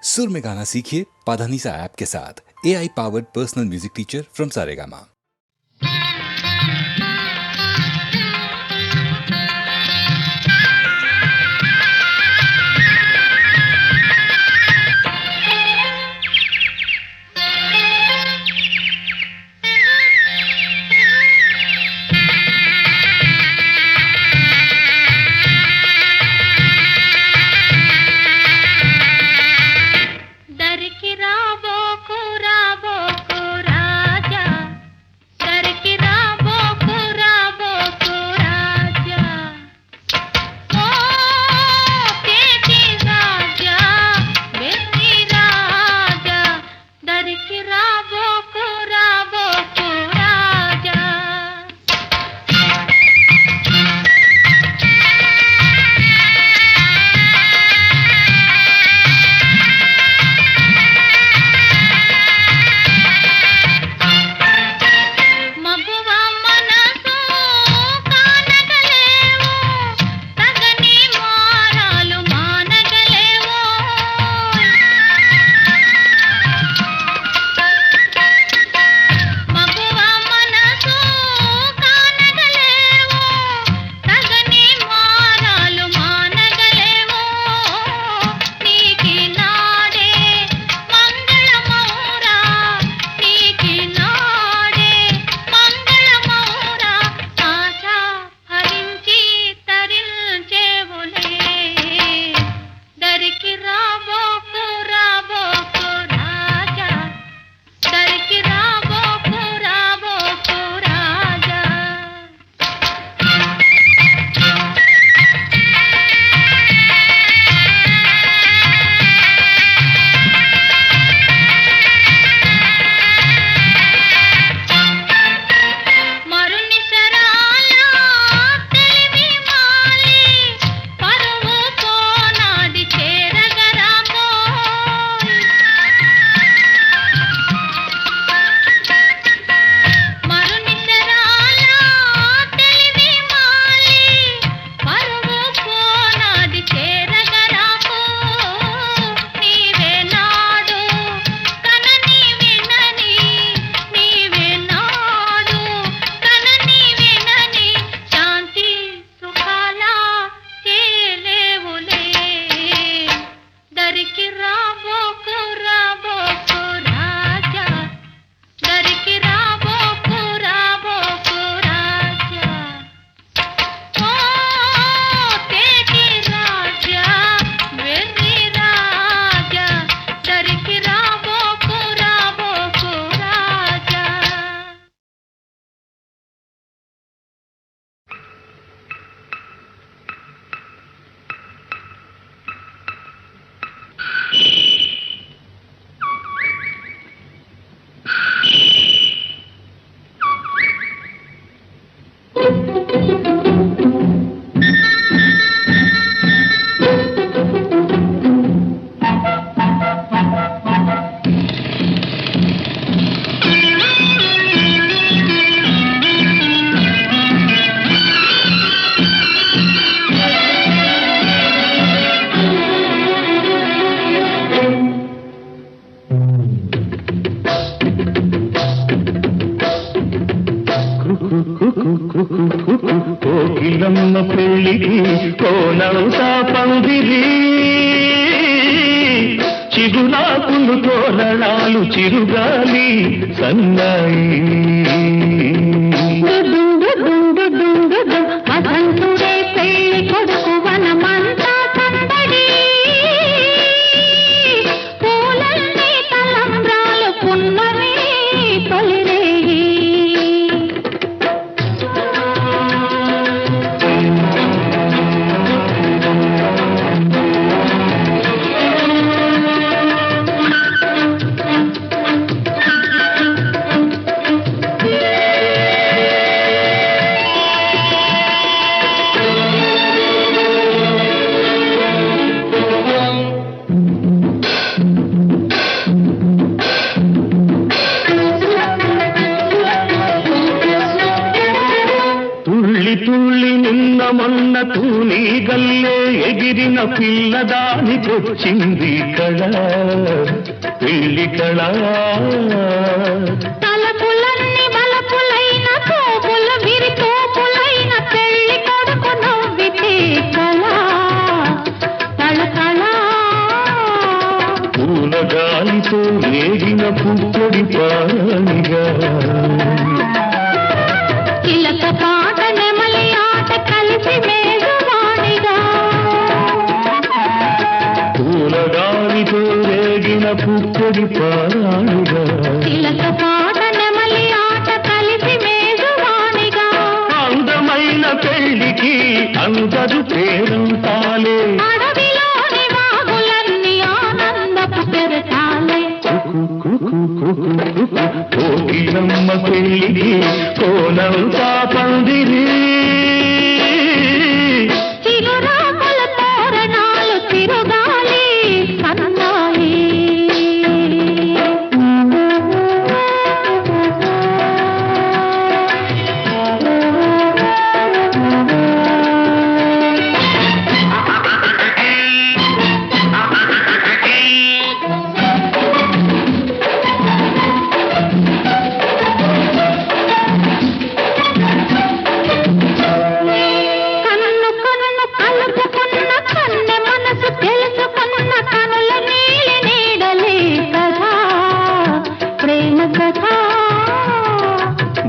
सुर में गाना सीखिए पाधानीसा ऐप के साथ। AI powered personal music teacher from Saregama. కోకిలమ్మ పెళ్ళికి కోనవుతా పందిరి చిగురాకులు తోరణాలు చిరుగాలి సన్నాయి వసంతుడే పెళ్ళి కొడుకు వనమంతా సందడి పూలన్నీ తలంబ్రాలు పున్నమి తొలిరేయి మొన్న తూని గల్లే ఎగిరిన పిల్లదానికొచ్చింది కళ పెళ్లి కళ తలపులన్నీ బలపులైన తోపులు విరి తోపులైన పెళ్లి కొడుకు నవ్వితే కళ కళ పూల గాలితో వేగిన పుట్టడి పానిగా చిలక పాట నెమలి ఆట కలిసి మేజవాణిగా పూల గాలితో వేగిన పుట్టడి పానిగా చిలక పాట నెమలి ఆట కలిసి మేజవాణిగా అందమైన పెళ్లికి అందరు పేరంతాలే అడవిలోని వాగులన్నీ ఆనందపు పెరటాలే కోకిలమ్మ పెళ్లికి కోనంతా పందిరి చిగురాకుల తోరణాలు తిరుగాలి సన్నాయి కన్ను కన్ను కలుపుకున్న కన్నె మనసు తెలుసుకున్న కనుల నీలి నీడలే కదా ప్రేమ కదా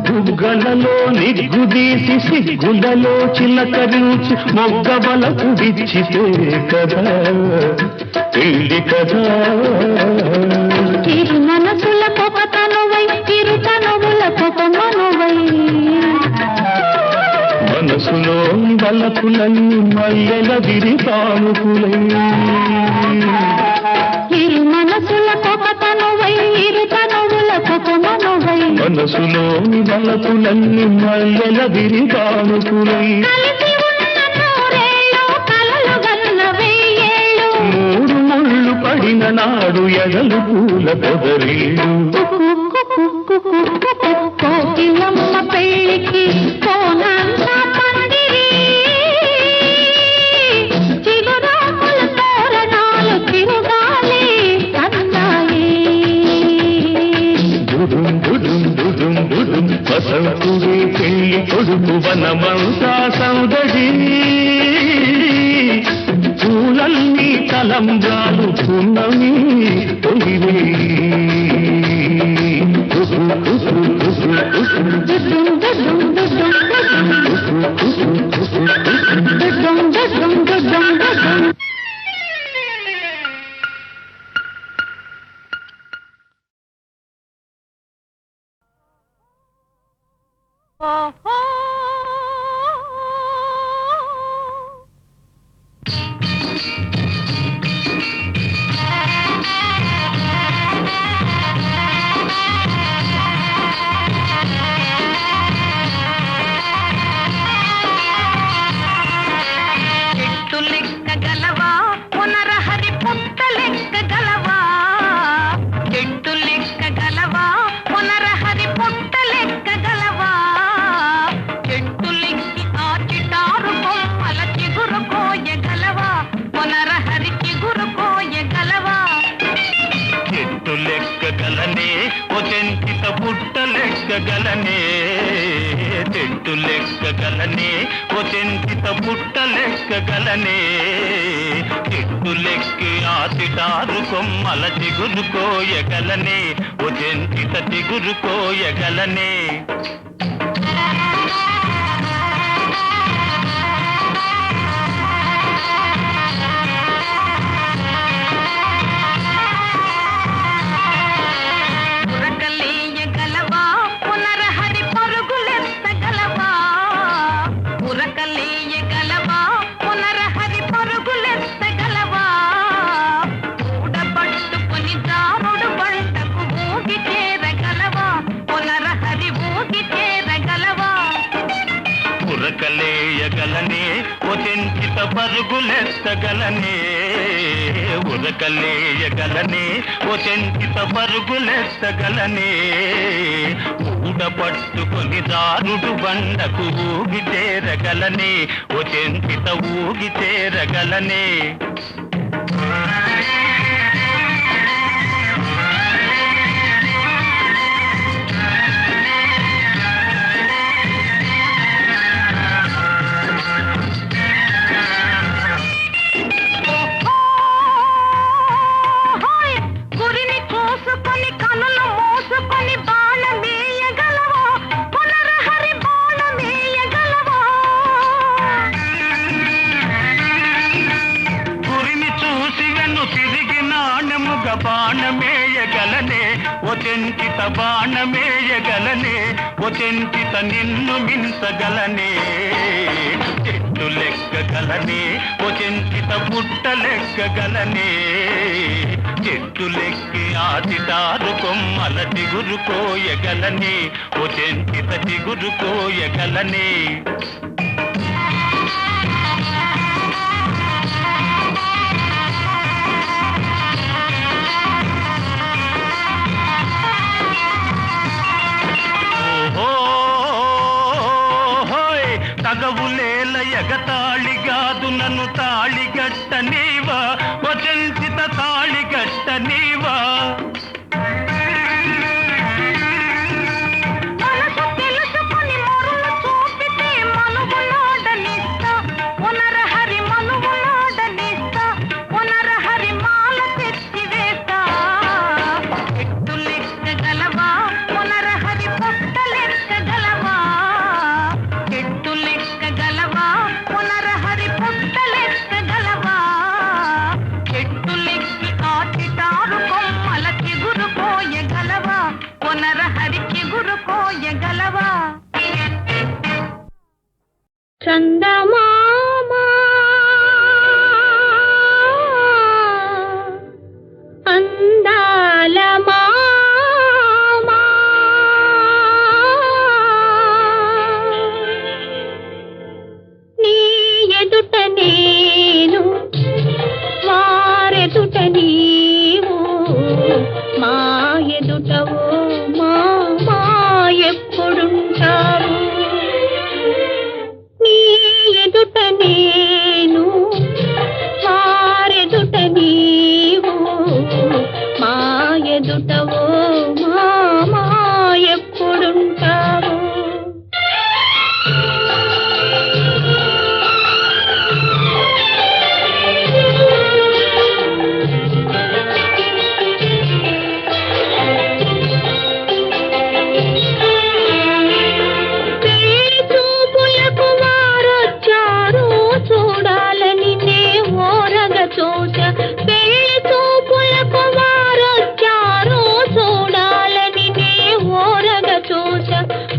బుగ్గలలో నిగ్గుదీసి సిగ్గులలో చిలకరించి మొగ్గబల కుడిచితే కదా పెళ్లి కదా ఇరు మనసుల పొగ తనువై ఇరు తనువుల పొగ మనువై మనసులో బలపులన్నీ మల్లెల విరిపానుకులై ఇరు మనసుల పొగ తనువై ఇరు తనువుల పొగ మనువై మనసులోని బలపులన్నీ మల్లెల విరిపానుకులై కలిసి ఉన్న నూరేళ్ళు కలలు గన్న వెయ్యేళ్ళు మూడు ముళ్ళు పడిన నాడు ఎగలు పూల పొదరీడు కోకిలమ్మ పెళ్లికి కోనంతా పందిరి చిగురాకుల తోరణాలు తిరుగాలి సన్నాయి దుడుం దుడుం దుడుం దుడుం వసంతుడి పెళ్లి కొడుకు వనమంతా సౌదడి పూలన్నీ తలంబ్రాలు పున్నమి తొలివే ఓహో చెట్టు లెక్క గలవా పునరహరి పుట్ట లెక్క గలవా చెట్టు లెక్క గలవా పునరహరి పుట్ట లెక్క గలవా చెట్టు లెక్కి ఆ చిటారు కొమ్మల చిగురు కోయగలవా పునరహరి చిగురు కోయగలవా చెట్టు లెక్క గలనే ఓ చెంచిత పుట్ట లెక్క గలనే చెట్టు లెక్క గలనే ఓ చెంచిత పుట్ట లెక్క గలనే చెట్టు లెక్కి ఆ చిటారు కొమ్మల చిగురు కోయగలనే ఓ చెంచిత చిగురు కోయగలనే ఉరకలేయగలవా పునరహరి పరుగులెత్తగలవా ఉరకలేయగలవా పునరహరి పరుగులెత్తగలవా ఊడబట్టుకుని దారుడు బంటకు ఊగి చేరగలవా పునరహరి ఊగి చేరగలవా ఉరకలేయగలనే ఓ చెంచిత పరుగులెత్తగలనే ఉరకలేయగలనే ఓ చెంచిత పరుగులెత్తగలనే ఊడపట్టుకొని దారుడు బండకు ఊగి చేరగలనే ఓ చెంచిత ఊగి చేరగలనే ఎదురుగా బాణమేయగలనే ఓ చెంచిత బాణమేయగలనే ఓ చెంచిత నిన్ను మించగలనే చెట్టు లెక్కగలనే ఓ చెంచిత పుట్ట లెక్కగలనే చెట్టు లెక్కి ఆదిదారు కొమ్మల చిగురు కోయగలనే ఓ చెంచిత చిగురు కోయగలనే తగవులేల ఎగతాళిగాదు నన్ను తాళిగట్ట నీవా వచంచిత తాళిగట్ట నీవా చందమామా అందాల మామా నీ ఎదుట నేను వారెదుట నీవు మా ఎదుటవో మా ఎప్పుడుంటారు నీ ఎదుట నేను వారెదుట నీవు మా ఎదుటవో మా ఎప్పుడుంటావు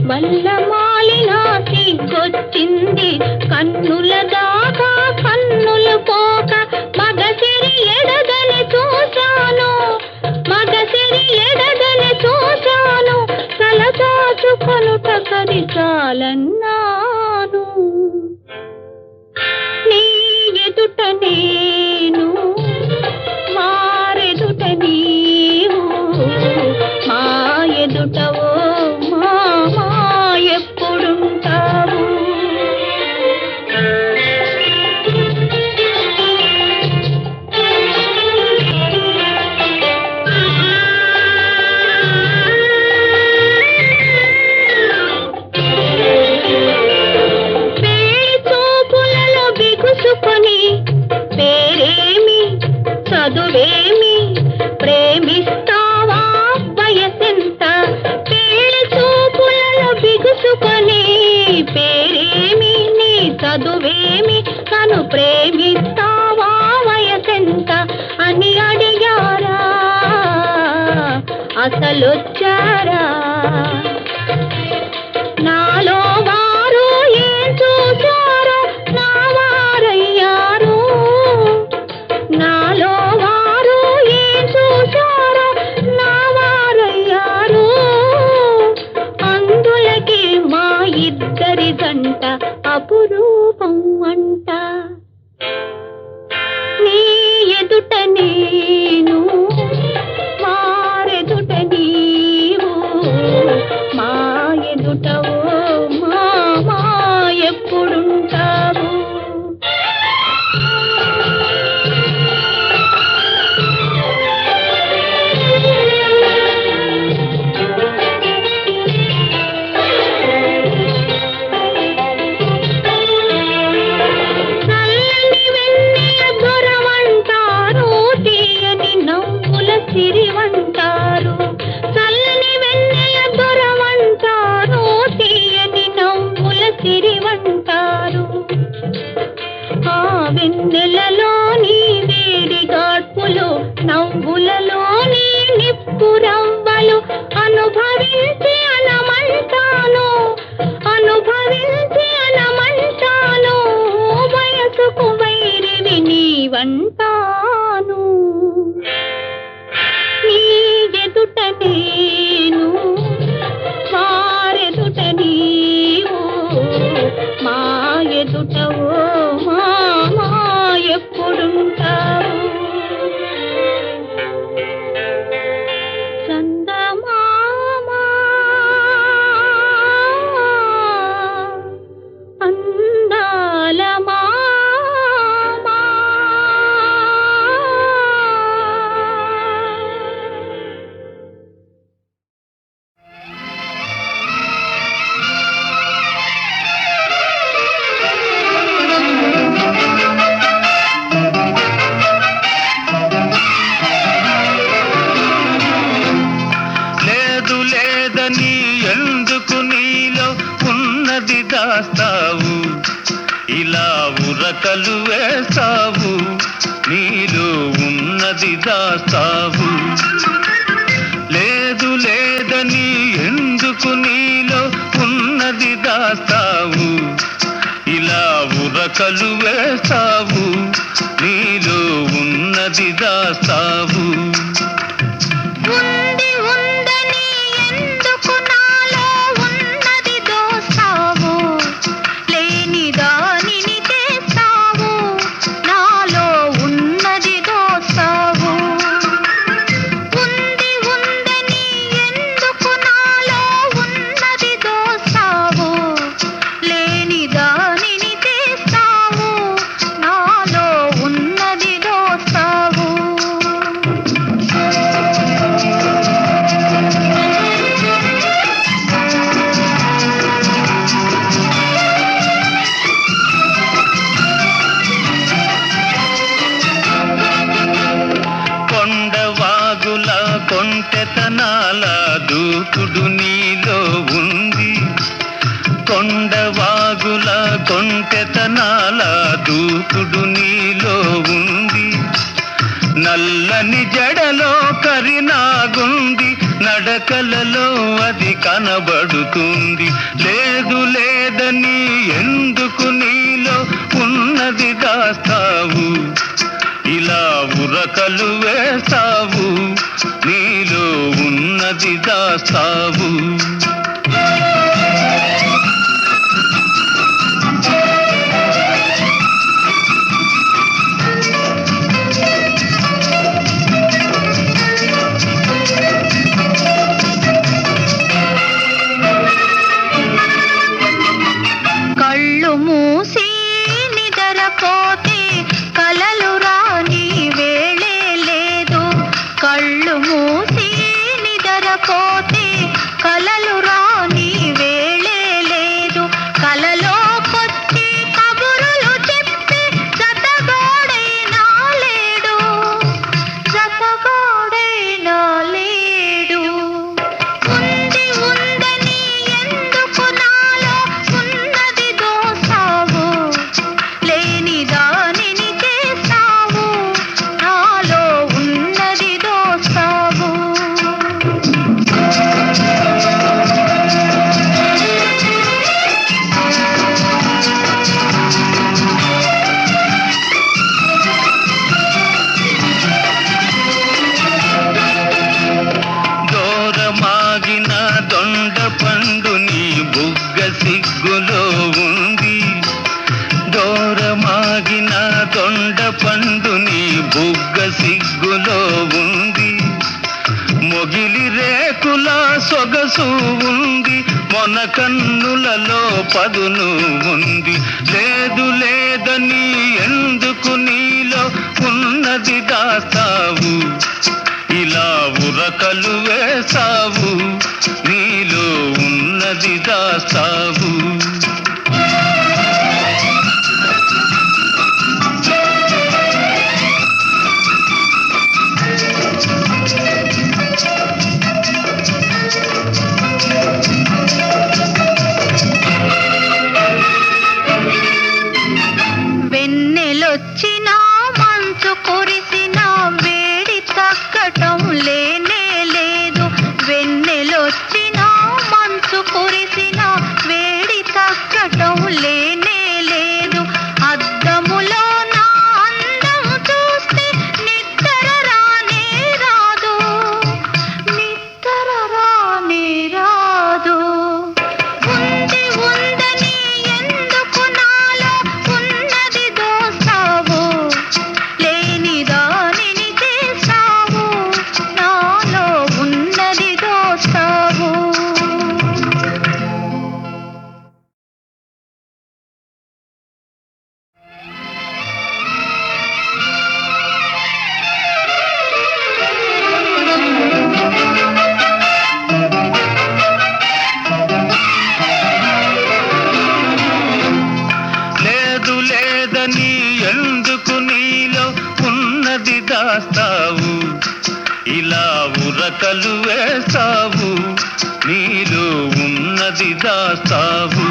వల్లమాలిన సిగ్గొచ్చింది కన్నుల దాకా కన్నులు పోక మగసిరి ఎడగని చూశాను తలదాచుకొనుట కది చాలన్నాను నీ ఎదుట నేను వారెదుట నీవు మా ఎదుటవో మా ఎప్పుడుంటావు పేడి చూపులలో బిగుసుకొని పేరేమి చదువేమి ప్రేమిస్తావా వయసెంత పేడి చూపులలో బిగుసుకొని పేరేమి నీ చదువేమి తను ప్రేమిస్తావా వయసెంత అని అడిగారా అసలొచ్చారా నాలో వారు ఏం చూశారో నా వారయ్యారు నాలో వారు ఏం చూశారో నా వారయ్యారు అందులకి మా ఇద్దరి జంట అపురూపం అంట నీ ఎదుట నేను వారెదుట నీవు నేను వారెదుట నీవు మా ఎదుట ఓ మామా ఎప్పుడుంటావు చందమామా అందాల మామా లేదు లేదని ఎందుకు నీలో ఉన్నది దాస్తావు ఇలా ఉరకలు వేస్తావు నీలో ఉన్నది దాస్తావు లేదు లేదని ఎందుకు నీలో ఉన్నది దాస్తావు ఇలా ఉరకలు వేస్తావు నీలో ఉన్నది దాస్తావు ఉంది ఉందని ఎందుకు నాలో ఉన్నది దోస్తావు లేని దానిని చేస్తావు నాలో ఉన్నది దోస్తావు ఉంది ఉందని ఎందుకు నాలో ఉన్నది దోస్తావు లేని దానిని చేస్తావు నాలో ఉన్నది దోస్తావు కొండవాగుల కొంటెతనాల దూకుడు నీలో ఉంది కొండవాగుల కొంటెతనాల దూకుడు నీలో ఉంది నల్లని జడలో కరినాగుంది నడకలలో అది కనబడుతుంది లేదు లేదని ఎందుకు నీలో ఉన్నది దాస్తావు ఇలా ఉరకలు వేస్తావు నీలో ఉన్నది దాస్తావు కళ్ళు మూసి నిద్రపోతే కలలు రాని వేళే లేదు కళ్ళు మూసి నిద్రపోతే కలలు రాని వేళే లేదు కలలోకొచ్చి కబురులు చెప్పి జతగోడైనా లేడు జతగోడైనా లేడు ఉంది ఉందని ఎందుకు నాలో ఉన్నది దోస్తావు లేని దానిని చేస్తావు నాలో ఉన్నది దోస్తావు దూరమాగిన దొండ పండు నీ బుగ్గ సిగ్గులో ఉంది దూరమాగిన దొండ పండు నీ బుగ్గ సిగ్గులో ఉంది మొగిలి రేకుల సొగసు ఉంది మొన కన్నులలో పదును ఉంది లేదు లేదని ఎందుకు నీలో ఉన్నది దాస్తావు ఇలా ఉరకలు వేస్తావు నీలో ఉన్నది దాస్తావు వెన్నెలొచ్చినా మంచు కురిసినా వేడి తగ్గటం లేనే లేదు వెన్నెలొచ్చినా మంచు కురిసినా వేడి ఇలా ఉరకలు వేస్తావు, నీలో ఉన్నది దాస్తావు.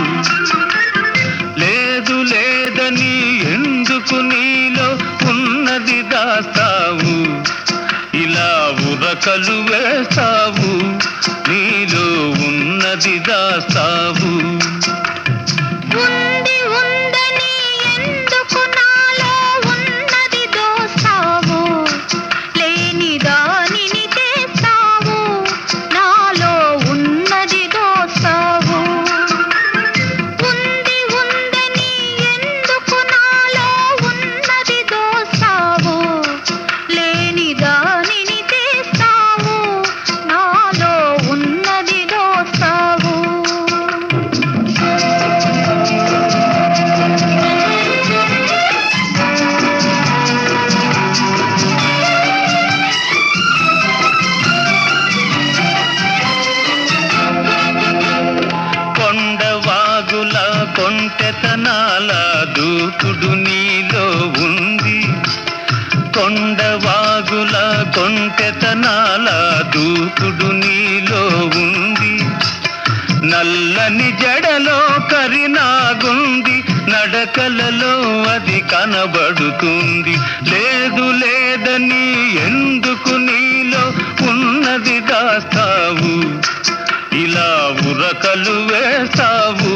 లేదు లేదని ఎందుకు నీలో ఉన్నది దాస్తావు. ఇలా ఉరకలు వేస్తావు, నీలో ఉన్నది దాస్తావు. ఉంది ఉందని ఎందుకు నాలో ఉన్నది దోస్తావు. లేని దానిని చేస్తావు, నాలో ఉన్నది దోస్తావు. ఉంది ఉందని ఎందుకు నాలో ఉన్నది దోస్తావు. లేని దానిని చేస్తావు, నాలో ఉన్నది దోస్తావు. కొండవాగుల కొంటెతనాల దూకుడు నీలో ఉంది. కొండవాగుల కొంటెతనాల దూకుడు నీలో ఉంది. నల్లని జడలో కరినాగుంది, నడకలలో అది కనబడుతుంది. లేదు లేదని ఎందుకు నీలో ఉన్నది దాస్తావు. ఇలా ఉరకలు వేస్తావు,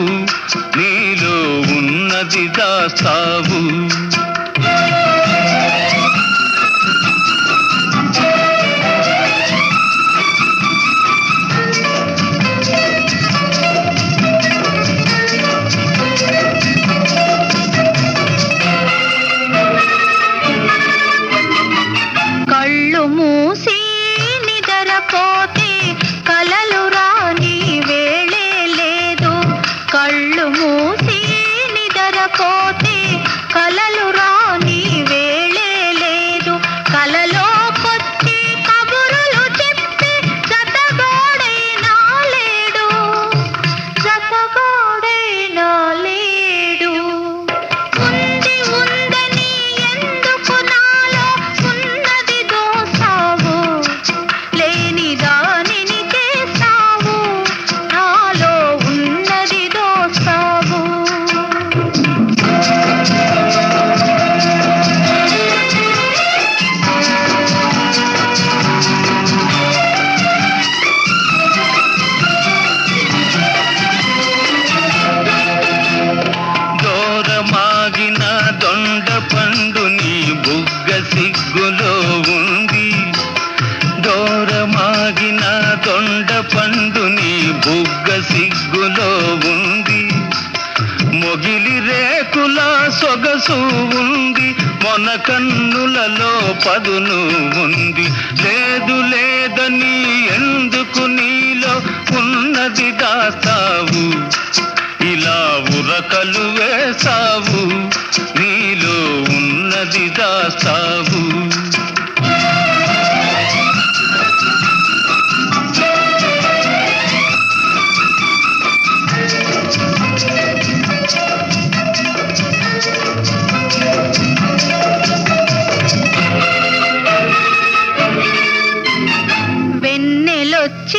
నీలో ఉన్నది దాస్తావు. కళ్ళు మూసి నిద్రపోతే కలలు రాని వేళే లేదు. కళ్ళు మూసి నిద్రపోతే కలలు రాని వేళే లేదు. కలలోకొచ్చి కబురులు చెప్పి జతగోడైనా లేడు, జతగోడైనా లేడు. ఉంది ఉందని ఎందుకు నాలో ఉన్నది దోస్తావు. లేని దానిని చేస్తావు, నాలో ఉన్నది దోస్తావు. దూరమాగిన దొండ పండు నీ బుగ్గ సిగ్గులో ఉంది. దూరమాగిన దొండ పండు నీ బుగ్గ సిగ్గులో ఉంది. మొగిలి రేకుల సొగసు ఉంది, మొన కన్నులలో పదును ఉంది. లేదు లేదని ఎందుకు నీలో ఉన్నది దాస్తావు. ఇలా ఉరకలు వేసావు, నీలో ఉన్నది దాస్తావు. వెన్నెలొచ్చి